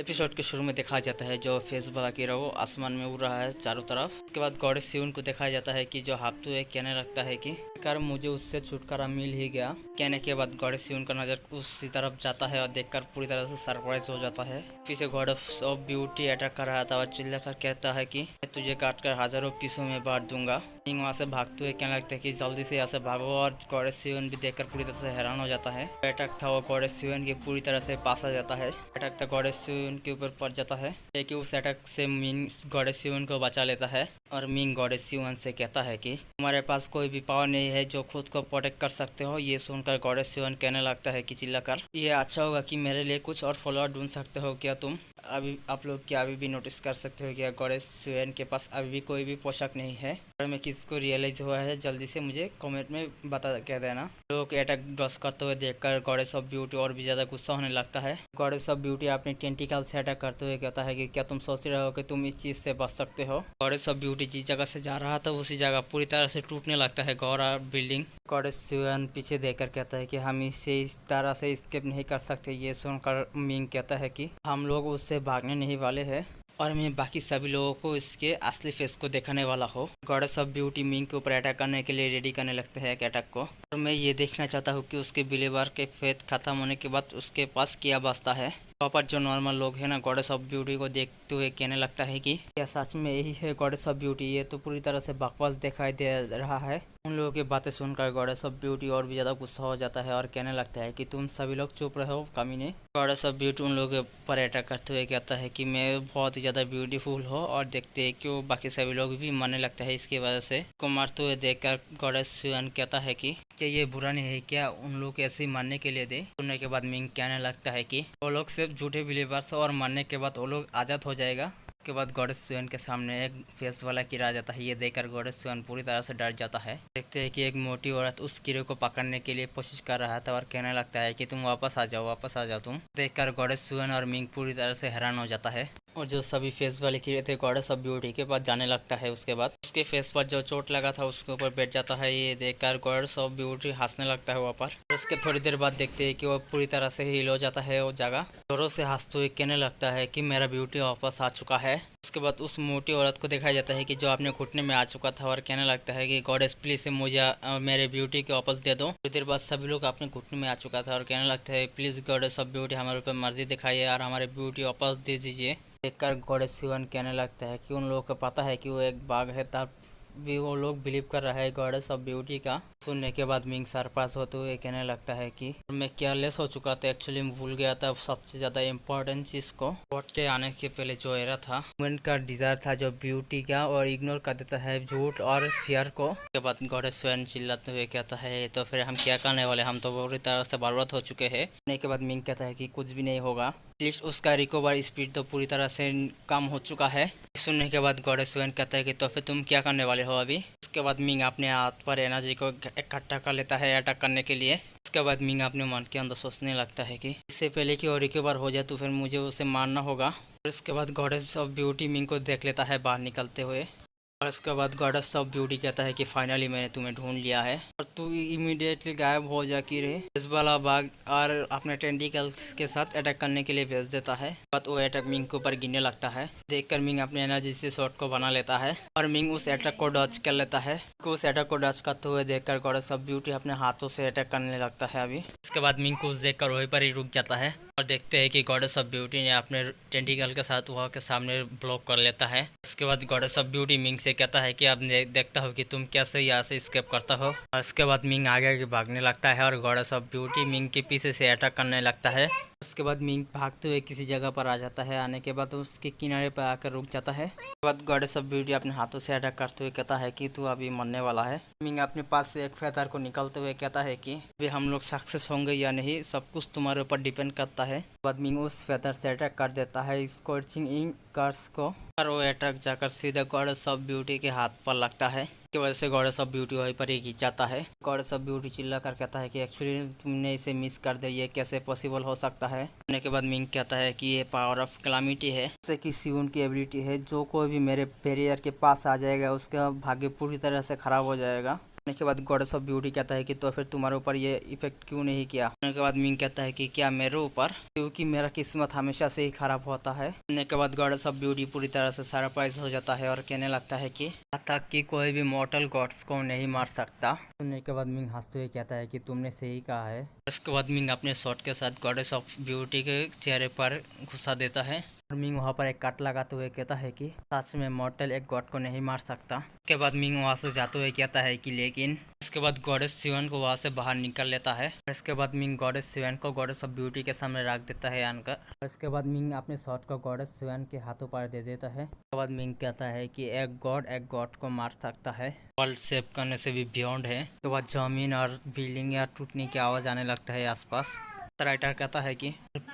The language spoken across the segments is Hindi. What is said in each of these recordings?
एपिसोड के शुरू में दिखाया जाता है जो फेस वाला कीड़ा वो आसमान में उड़ रहा है चारों तरफ। उसके बाद गॉडेस सियुन को दिखाया जाता है कि जो हाप्तू है कहने लगता है कि कर मुझे उससे छुटकारा मिल ही गया। कहने के बाद गॉडेस सियुन का नजर उसी तरफ जाता है और देखकर पूरी तरह से सरप्राइज हो जाता है। पीछे गॉडेस ऑफ ब्यूटी अटैक कर रहा था और चिल्लाकर कहता है कि मैं तुझे काटकर हजारों पीसों में बांट दूंगा। मिंग वहाँ से भागते हुए कहने लगता है कि जल्दी से यहाँ से भागो और गॉडेस सियुन भी देखकर पूरी तरह से हैरान हो जाता है। अटैक था वो गॉडेस सियुन के पूरी तरह से पास आ जाता है। अटैक था गॉडेस सियुन के ऊपर पड़ जाता है लेकिन उस अटैक से मिंग गॉडेस सियुन को बचा लेता है और मिंग गॉडेस सियुन से कहता है कि तुम्हारे पास कोई भी पावर नहीं है जो खुद को प्रोटेक्ट कर सकते हो। ये सुनकर गॉडेस सियुन कहने लगता है कि चिल्लाकर ये अच्छा होगा कि मेरे लिए कुछ और फॉलोअर ढूंढ सकते हो क्या तुम। अभी आप लोग क्या अभी भी नोटिस कर सकते हो क्या गॉडेस सियुन के पास अभी भी कोई भी पोशाक नहीं है। और मैं किसको रियलाइज हुआ है जल्दी से मुझे कमेंट में बता कह देना। लोग अटैक ड्रॉस करते हुए देखकर गॉडेस ऑफ ब्यूटी और भी ज्यादा गुस्सा होने लगता है। गॉडेस ऑफ ब्यूटी अपने टेंटिकल से अटैक करते हुए कहता है कि क्या तुम सोच रहे हो कि तुम इस चीज से बच सकते हो। गॉडेस ऑफ ब्यूटी जिस जगह से जा रहा था उसी जगह पूरी तरह से टूटने लगता है गौरा बिल्डिंग। गॉडेस सियुन पीछे देखकर कहता है कि हम इसे इस तरह से स्केप नहीं कर सकते। ये सुनकर मिंग कहता है कि हम लोग उससे भागने नहीं वाले हैं और मैं बाकी सभी लोगों को इसके असली फेस को दिखाने वाला हूँ। गॉडेस ऑफ ब्यूटी मिंग के ऊपर अटैक करने के लिए रेडी करने लगते हैं एक अटैक को और मैं ये देखना चाहता हूँ कि उसके बिलीवर के फेथ खत्म होने के बाद उसके पास क्या बचता है। पर जो नॉर्मल लोग हैं ना गॉडेस ऑफ ब्यूटी को देखते हुए कहने लगता है कि क्या सच में यही है गॉडेस ऑफ ब्यूटी। ये तो पूरी तरह से बकवास दिखाई दे रहा है। उन लोगों की बातें सुनकर गॉडेस ऑफ ब्यूटी और भी ज्यादा गुस्सा हो जाता है और कहने लगता है कि तुम सभी लोग चुप रहो कमीने। गॉडेस ऑफ ब्यूटी उन लोगों के ऊपर अटैक करते हुए कहता है कि मैं बहुत ही ज्यादा ब्यूटीफुल हो और देखते हैं क्यों बाकी सभी लोग भी मरने लगता है इसकी वजह से। को मारते हुए देखकर गॉडेस सियुन कहता है कि क्या ये बुरा नहीं है क्या उन लोग ऐसे मारने के लिए दे। सुनने के बाद मिंग कहने लगता है कि वो लोग सिर्फ झूठे बिलीवर्स और मरने के बाद वो लोग आजाद हो जाएगा। उसके बाद गॉडेस सियुन के सामने एक फेस वाला कीड़ा आ जाता है। ये देखकर गॉडेस सियुन पूरी तरह से डर जाता है। देखते हैं कि एक मोटी औरत उस कीड़े को पकड़ने के लिए कोशिश कर रहा था और कहने लगता है कि तुम वापस आ जाओ तुम। देखकर गॉडेस सियुन और मिंग पूरी तरह से हैरान हो जाता है और जो सभी फेस वाले कीड़े थे गॉडेस ऑफ ब्यूटी के पास जाने लगता है। उसके बाद उसके फेस पर जो चोट लगा था उसके ऊपर बैठ जाता है। ये देखकर गॉडेस ऑफ ब्यूटी हंसने लगता है वहाँ पर। उसके थोड़ी देर बाद देखते हैं कि वो पूरी तरह से हील हो जाता है। वो जगह जोरों से हंसते हुए कहने लगता है कि मेरा ब्यूटी वापस आ चुका है। उसके बाद उस मोटी औरत को दिखाया जाता है कि जो अपने घुटने में आ चुका था और कहने लगता है कि गॉडेस प्लीज मुझे मेरे ब्यूटी के वापस दे दो। थोड़ी देर बाद सभी लोग अपने घुटने में आ चुका था और कहने लगता है प्लीज गॉडेस ऑफ ब्यूटी हमारे ऊपर मर्जी दिखाइए और हमारे ब्यूटी वापस दे दीजिए। देखकर गॉडेस सियुन कहने लगता है कि उन लोगों को पता है कि वो एक बाघ है तब भी वो लोग बिलीव कर रहा है गॉडेस ऑफ ब्यूटी का। सुनने के बाद मिंग सरप्राइज होते हुए कहने लगता है कि मैं केयरलेस हो चुका था एक्चुअली मैं भूल गया था सबसे ज्यादा इम्पोर्टेंट चीज को। कोर्ट के आने के पहले जो एरा था वुमेन का डिजायर था जो ब्यूटी का और इग्नोर कर देता है झूठ और फियर को। उसके बाद गॉडेस सियुन चिल्लाते हुए कहता है तो फिर हम क्या करने वाले हम तो पूरी तरह से बर्बाद हो चुके हैं। सुनने के बाद मिंग कहता है कि कुछ भी नहीं होगा एटलीस्ट उसका रिकवर स्पीड तो पूरी तरह से कम हो चुका है। सुनने के बाद गॉडेस सियुन कहता है कि तो फिर तुम क्या करने वाले हो अभी। उसके बाद मिंग अपने हाथ पर एनर्जी को इकट्ठा कर लेता है अटैक करने के लिए। उसके बाद मिंग अपने मन के अंदर सोचने लगता है कि इससे पहले कि वो रिकवर हो जाए तो फिर मुझे उसे मारना होगा। और इसके बाद गॉडेस ऑफ ब्यूटी मिंग को देख लेता है बाहर निकलते हुए और उसके बाद गॉडेस ऑफ ब्यूटी कहता है कि फाइनली मैंने तुम्हें ढूंढ लिया है और तू इमीडिएटली गायब हो जा की रहे। इस वाला बाघ और अपने टेंटिकल्स के साथ अटैक करने के लिए भेज देता है। बाद वो अटैक मिंग के ऊपर गिरने लगता है। देखकर मिंग अपने एनर्जी से शॉट को बना लेता है और मिंग उस अटैक को डॉज कर लेता है। उस अटैक को डॉज करते हुए देखकर गॉडेस ऑफ ब्यूटी अपने हाथों से अटैक करने लगता है अभी। उसके बाद मिंग को देखकर वहीं पर ही रुक जाता है और देखते हैं कि गॉडेस ऑफ ब्यूटी ने अपने टेंटिकल के साथ वहाँ के सामने ब्लॉक कर लेता है। उसके बाद गॉडेस ऑफ ब्यूटी मिंग से कहता है कि अब देखता हो कि तुम कैसे यहाँ से स्केप करता हो। और उसके बाद मिंग आगे भागने लगता है और गॉडेस ऑफ ब्यूटी मिंग के पीछे से अटैक करने लगता है। उसके बाद मिंग भागते हुए किसी जगह पर आ जाता है। आने के बाद उसके किनारे पर आकर रुक जाता है। उसके बाद गॉडेस ऑफ ब्यूटी अपने हाथों से अटैक करते हुए कहता है कि तू अभी मरने वाला है। मिंग अपने पास से एक फेदर को निकलते हुए कहता है कि अभी हम लोग सक्सेस होंगे या नहीं सब कुछ तुम्हारे ऊपर डिपेंड करता है। बाद मिंग उस फेदर से अटैक कर देता है स्कॉर्चिंग इन कर्स को और वो अटैक जाकर सीधा गॉडेस ऑफ ब्यूटी के हाथ पर लगता है। की वजह से गॉडेस ऑफ ब्यूटी वहीं पर ही गिर जाता है। गॉडेस ऑफ ब्यूटी चिल्ला कर कहता है कि एक्चुअली तुमने इसे मिस कर दिया ये कैसे पॉसिबल हो सकता है। होने के बाद मिंग कहता है कि ये पावर ऑफ कैलामिटी है जैसे कि सियुन की एबिलिटी है जो कोई भी मेरे बैरियर के पास आ जाएगा उसका भाग्य पूरी तरह से खराब हो जाएगा। करने के बाद गॉडेस ऑफ ब्यूटी कहता है कि तो फिर तुम्हारे ऊपर ये इफेक्ट क्यों नहीं किया। करने के बाद मिंग कहता है कि क्या मेरे ऊपर, क्योंकि मेरा किस्मत हमेशा से ही खराब होता है। करने के बाद गॉडेस ऑफ ब्यूटी पूरी तरह से सरप्राइज हो जाता है और कहने लगता है कि तक कि कोई भी मॉर्टल गॉड्स को नहीं मार सकता। सुनने के बाद मिंग हंसते हुए कहता है कि तुमने सही कहा है। इसके बाद मिंग अपने शॉट के साथ गॉडेस ऑफ ब्यूटी के चेहरे पर घुसा देता है और मिंग वहाँ पर एक कट लगाते हुए कहता है कि सच में मॉर्टल एक गॉड को नहीं मार सकता। उसके बाद मिंग वहाँ से जाते हुए कहता है कि लेकिन उसके बाद गॉडेस सिवन को वहाँ से बाहर निकल लेता है। इसके बाद मिंग गॉडेस सिवन को गॉडेस ऑफ ब्यूटी के सामने रख देता है आनकर। इसके बाद मिंग अपने शॉट को गॉडेस सिवन के हाथों पर दे देता है। उसके बाद मिंग कहता है कि एक गॉड को मार सकता है, वर्ल्ड सेव करने से भी बियॉन्ड है। उसके बाद जमीन और बिल्डिंग या टूटने की आवाज आने लगता है आसपास। राइटर कहता है कि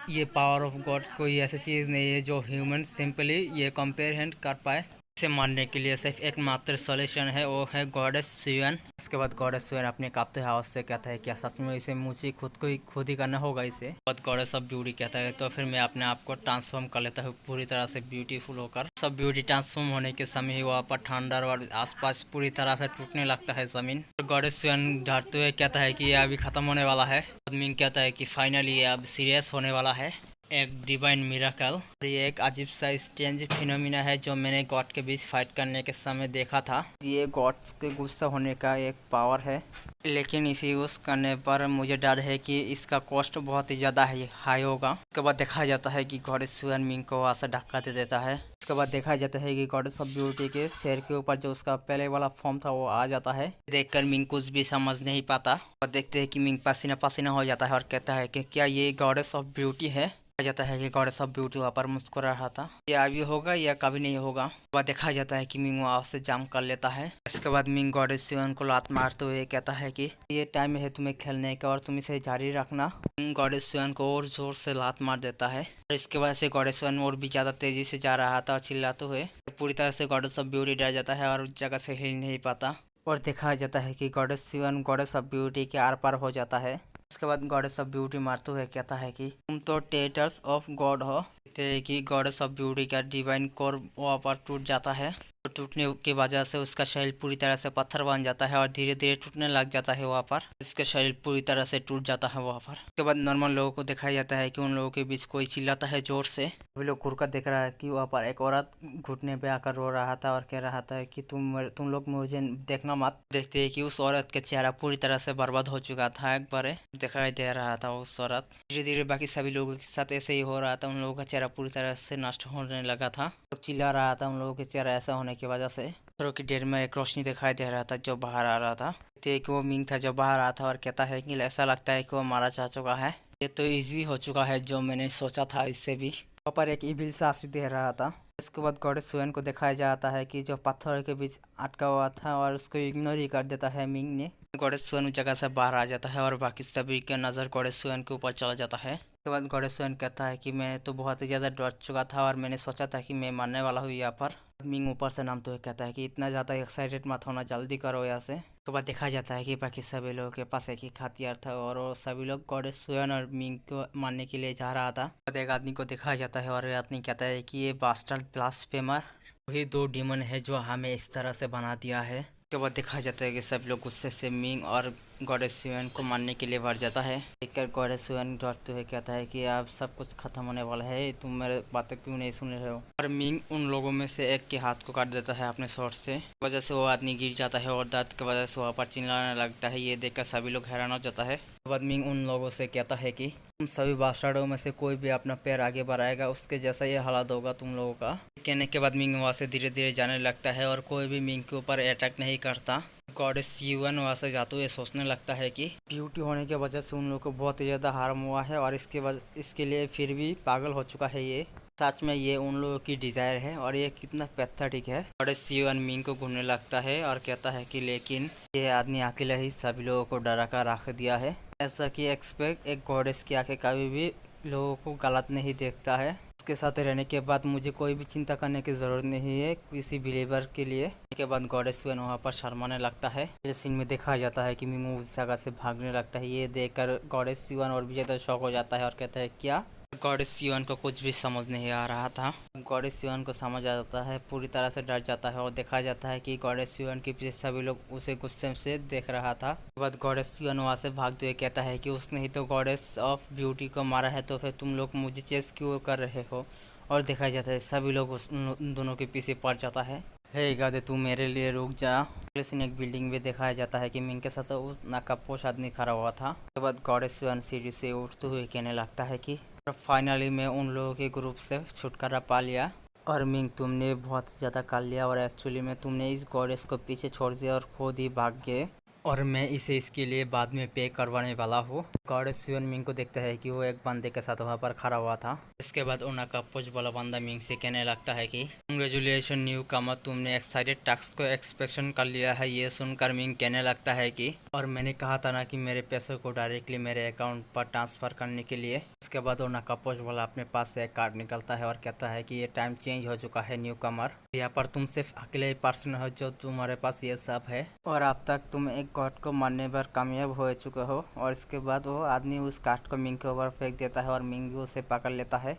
ये पावर ऑफ गॉड कोई ऐसी चीज़ नहीं है जो ह्यूमन सिंपली ये कंपेरिजन कर पाए। इसे मारने के लिए सिर्फ एक मात्र सॉल्यूशन है, वो है गॉडेस सिवन। उसके बाद गॉडेस सिवन अपने कांपते हाथ से कहता है क्या सच में इसे मुझे खुद ही करना होगा इसे। बाद गॉडेस ऑफ ब्यूटी कहता है तो फिर मैं अपने आप को ट्रांसफॉर्म कर लेता हूँ पूरी तरह से ब्यूटीफुल होकर। सब ब्यूटी ट्रांसफॉर्म होने के समय ही वहाँ पर ठंडर और आसपास पूरी तरह से टूटने लगता है जमीन। गॉडेस सिवन डरते हुए कहता है कि ये अभी खत्म होने वाला है। मिंग कहता है कि फाइनली ये अब सीरियस होने वाला है, एक डिवाइन मिराकल। ये एक अजीब सा स्ट्रेंज फिनोमिना है जो मैंने गॉड के बीच फाइट करने के समय देखा था। ये गॉड्स के गुस्सा होने का एक पावर है, लेकिन इसे यूज़ करने पर मुझे डर है कि इसका कॉस्ट बहुत ही ज़्यादा हाई होगा। उसके बाद देखा जाता है कि गॉडेस सिवन मिंग को वहाँ से धक्का दे देता है। उसके बाद देखा जाता है कि गॉडेस ऑफ ब्यूटी के सिर के ऊपर जो उसका पहले वाला फॉर्म था वो आ जाता है। देखकर मिंग कुछ भी समझ नहीं पाता और देखते हैं कि मिंग पसीना पसीना हो जाता है और कहता है कि क्या ये गॉडेस ऑफ ब्यूटी है। देखा जाता है कि गॉडेस ऑफ ब्यूटी वहाँ पर मुस्कुरा रहा था, ये अभी होगा या कभी नहीं होगा। वह देखा जाता है कि मिंग वहाँ से जंप कर लेता है। इसके बाद मिंग गॉडेस सिवन को लात मारते हुए कहता है कि ये टाइम है तुम्हें खेलने का और तुम इसे जारी रखना। मिंग गॉडेस सिवन को और जोर से लात मार देता है और इसके बाद से गॉडेस सिवन और भी ज्यादा तेजी से जा रहा था और चिल्लाते हुए पूरी तरह से गॉडेस ऑफ ब्यूटी डर जाता है और उस जगह से हिल नहीं पाता। और देखा जाता है कि goddess Sivan goddess of beauty के आर पार हो जाता है। इसके बाद गॉडेस ऑफ ब्यूटी मारते हुए कहता है कि तुम तो टेटर्स ऑफ गॉड हो। देखते हैं कि गॉडेस ऑफ ब्यूटी का डिवाइन कोर वहाँ पर टूट जाता है। टूटने की वजह से उसका शरीर पूरी तरह से पत्थर बन जाता है और धीरे धीरे टूटने लग जाता है वहाँ पर। इसका शरीर पूरी तरह से टूट जाता है वहाँ पर। उसके बाद नॉर्मल लोगों को दिखाया जाता है कि उन लोगों के बीच कोई चिल्लाता है जोर से। वे लोग घूर कर देख रहा है कि वहाँ पर एक औरत घुटने पे आकर रो रहा था और कह रहा था कि तुम लोग मुझे देखना मत। देखते हैं कि उस औरत का चेहरा पूरी तरह से बर्बाद हो चुका था, एक बार दिखाई दे रहा था उस औरत। धीरे धीरे बाकी सभी लोगों के साथ ऐसे ही हो रहा था, उन लोगों का चेहरा पूरी तरह से नष्ट होने लगा था। चिल्ला रहा था उन लोगों के चेहरा ऐसा होने की वजह से। पत्थरों की ढेर में एक रोशनी दिखाई दे रहा था जो बाहर आ रहा था। कि वो मिंग था जो बाहर आ था और कहता है कि ऐसा लगता है कि वो मारा जा चुका है। ये तो इजी हो चुका है जो मैंने सोचा था इससे भी। वहाँ पर एक इविल सासी दे रहा था। इसके बाद गॉडेस सिवन को दिखाया जाता है कि जो पत्थरों के बीच अटका हुआ था और उसको इग्नोर ही कर देता है मिंग ने। गॉडेस सिवन जगह से बाहर आ जाता है और बाकी सभी का नज़र गॉडेस सिवन के ऊपर चला जाता है। उसके बाद गॉडेस सिवन कहता है कि मैं तो बहुत ही ज़्यादा डर चुका था और मैंने सोचा था कि मैं मरने वाला हूँ यहाँ पर। मिंग ऊपर से नामते हुए कहता है कि इतना ज़्यादा एक्साइटेड मत होना, जल्दी करो यहाँ से। उसके बाद देखा जाता है कि बाकी सभी लोगों के पास एक ही हथियार था और वो सभी लोग गॉडेस सिवन और मिंग को मारने के लिए जा रहा था। एक आदमी को दिखाया जाता है और आदमी कहता है कि ये बास्टर्ड ब्लास्फेमर वही दो डीमन है जो हमें इस तरह से बना दिया है। उसके बाद देखा जाता है कि सब लोग गुस्से से मिंग और गॉडेस सिवन को मारने के लिए बढ़ जाता है। देखकर गॉडेस सिवन डरते हुए कहता है कि अब सब कुछ खत्म होने वाला है, तुम मेरे बातें क्यों नहीं सुन रहे हो। और मिंग उन लोगों में से एक के हाथ को काट देता है अपने शॉट से। वजह से वो आदमी गिर जाता है और दर्द की वजह से वहाँ पर चिल्लाने लगता है। ये देखकर सभी लोग हैरान हो जाता है। बाद मिंग उन लोगों से कहता है कि तुम सभी बास्टर्डों में से कोई भी अपना पैर आगे बढ़ाएगा उसके जैसा ये हालात होगा तुम लोगों का। कहने के बाद मिंग वहाँ से धीरे धीरे जाने लगता है और कोई भी मिंग के ऊपर अटैक नहीं करता। गॉडेस सिवन वहाँ से जाते हुए सोचने लगता है कि ब्यूटी होने की वजह से उन लोगों को बहुत ही ज़्यादा हार्म हुआ है और इसके लिए फिर भी पागल हो चुका है ये। सच में ये उन लोगों की डिजायर है और ये कितना पैथेटिक है। गॉडेस सिवन मिंग को घूमने लगता है और कहता है कि लेकिन ये आदमी अकेला ही सभी लोगों को डरा कर रख दिया है। ऐसा कि एक्सपेक्ट एक गॉडेस की आंखें कभी भी लोगों को गलत नहीं देखता है। उसके साथ रहने के बाद मुझे कोई भी चिंता करने की ज़रूरत नहीं है किसी बिलीवर के लिए। के बाद गॉडेस सिवन वहाँ पर शर्माने लगता है। इस सीन में देखा जाता है कि मिंग उस जगह से भागने लगता है। ये देखकर गॉडेस सिवन और भी ज़्यादा शॉक हो जाता है और कहता है क्या गॉडेस सियोन को कुछ भी समझ नहीं आ रहा था। गॉडेस सियोन को समझ आ जाता है, पूरी तरह से डर जाता है और देखा जाता है कि गॉडेस सियोन के पीछे सभी लोग उसे गुस्से से देख रहा था। उसके बाद गॉडेस सियोन वहाँ से भागते हुए कहता है कि उसने ही तो गॉडेस ऑफ ब्यूटी को मारा है, तो फिर तुम लोग मुझे चेस क्यों कर रहे हो। और देखा जाता है सभी लोग उन दोनों के पीछे पड़ जाता है। हे गादे तू मेरे लिए रुक जा। अगले सीन एक बिल्डिंग में दिखाया जाता है कि मिंग के साथ उस नकाबपोश आदमी खड़ा हुआ था। उसके बाद गॉडेस सियोन सीढ़ी से उठते हुए कहने लगता है कि फाइनली मैं उन लोगों के ग्रुप से छुटकारा पा लिया। और मिंग तुमने बहुत ज़्यादा कर लिया और एक्चुअली में तुमने इस गॉडेस को पीछे छोड़ दिया और खुद ही भाग गए, और मैं इसे इसके लिए बाद में पे करवाने वाला हूँ। गॉडेस सियोन मिंग को देखता है कि वो एक बंदे के साथ वहाँ पर खड़ा हुआ था। इसके बाद उनका पोज वाला बंदा मिंग से कहने लगता है कि कंग्रेचुलेशन न्यू कमर, तुमने एक्साइटेड टास्क को एक्सपेक्शन कर लिया है। ये सुनकर मिंग कहने लगता है कि और मैंने कहा था ना कि मेरे पैसों को डायरेक्टली मेरे अकाउंट पर ट्रांसफ़र करने के लिए। इसके बाद उनका पोज वाला अपने पास से एक कार्ड निकलता है और कहता है कि ये टाइम चेंज हो चुका है न्यू कमर, यहाँ पर तुम सिर्फ अकेले पर्सन हो जो तुम्हारे पास ये सब है, और अब तक तुम एक गॉड को मारने पर कामयाब हो चुके हो। और इसके बाद वो आदमी उस कार्ड को मिंग के ऊपर फेंक देता है और मिंग भी उसे पकड़ लेता है।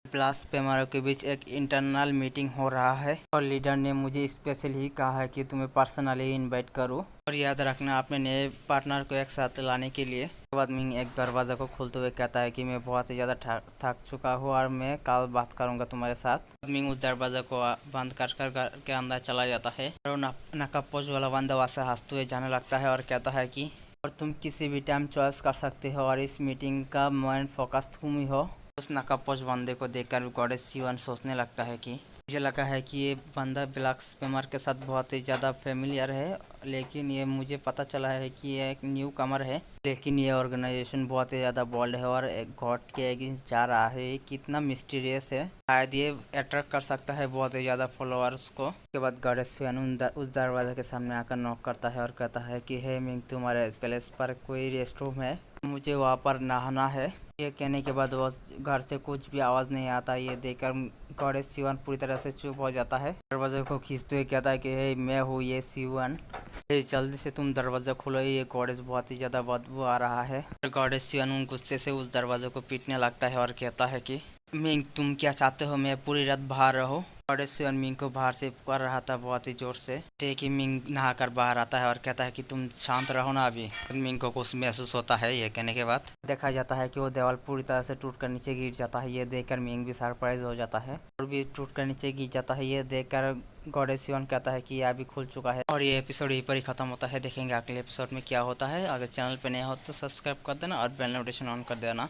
प्लस पेमारों के बीच एक इंटरनल मीटिंग हो रहा है और लीडर ने मुझे स्पेशल ही कहा है कि तुम्हें पर्सनली इनवाइट करूं, और याद रखना अपने नए पार्टनर को एक साथ लाने के लिए। उसके बाद मिंग एक दरवाज़ा को खोलते हुए कहता है कि मैं बहुत ही ज़्यादा थक चुका हूँ और मैं कल बात करूँगा तुम्हारे साथ। मिंग उस दरवाज़ा को बंद कर कर घर के अंदर चला जाता है और नकाबपोश वाला बंदा वहाँ से हंसते हुए जाने लगता है और कहता है कि और तुम किसी भी टाइम चॉइस कर सकते हो और इस मीटिंग का मेन फोकस तुम ही हो। उस नकाबपोश बंदे को देखकर गॉडेस सियोन सोचने लगता है कि मुझे लगा है कि ये बंदा ब्लैक स्पैमर के साथ बहुत ही ज़्यादा फेमिलियर है, लेकिन ये मुझे पता चला है कि ये एक न्यू कमर है, लेकिन ये ऑर्गेनाइजेशन बहुत ही ज़्यादा बोल्ड है और एक गॉड के अगेंस्ट जा रहा है। ये कितना मिस्टीरियस है, शायद ये अट्रैक्ट कर सकता है बहुत ही ज़्यादा फॉलोअर्स को। उसके बाद गॉडेस सियोन उस दरवाजे के सामने आकर नॉक करता है और कहता है कि हे मिंग, तुम्हारे पैलेस पर कोई रेस्ट रूम है, मुझे वहाँ पर नहाना है। ये कहने के बाद वो घर से कुछ भी आवाज़ नहीं आता। ये देखकर गॉडेस सियोन पूरी तरह से चुप हो जाता है। दरवाजे को खींचते हुए कहता है कि हे मैं हूँ ये सियोन, जल्दी से तुम दरवाज़ा खोलो, ये गॉडेस बहुत ही ज़्यादा बदबू आ रहा है। गॉडेस सियोन गुस्से से उस दरवाजे को पीटने लगता है और कहता है कि मिंग तुम क्या चाहते हो, मैं पूरी रात बाहर रहो। गॉडेस सियोन मिंग को बाहर से पुकार रहा था बहुत ही जोर से। कि मिंग नहाकर बाहर आता है और कहता है कि तुम शांत रहो ना अभी। मिंग को कुछ महसूस होता है। ये कहने के बाद देखा जाता है कि वो दीवार पूरी तरह से टूटकर नीचे गिर जाता है। ये देखकर मिंग भी सरप्राइज हो जाता है और भी टूटकर नीचे गिर जाता है। ये देखकर गॉडेस सियोन कहता है कि यह अभी खुल चुका है और ये एपिसोड यहीं पर ही खत्म होता है। देखेंगे अगले एपिसोड में क्या होता है। अगर चैनल पे नया हो तो सब्सक्राइब कर देना और बेल नोटिफिकेशन ऑन कर देना।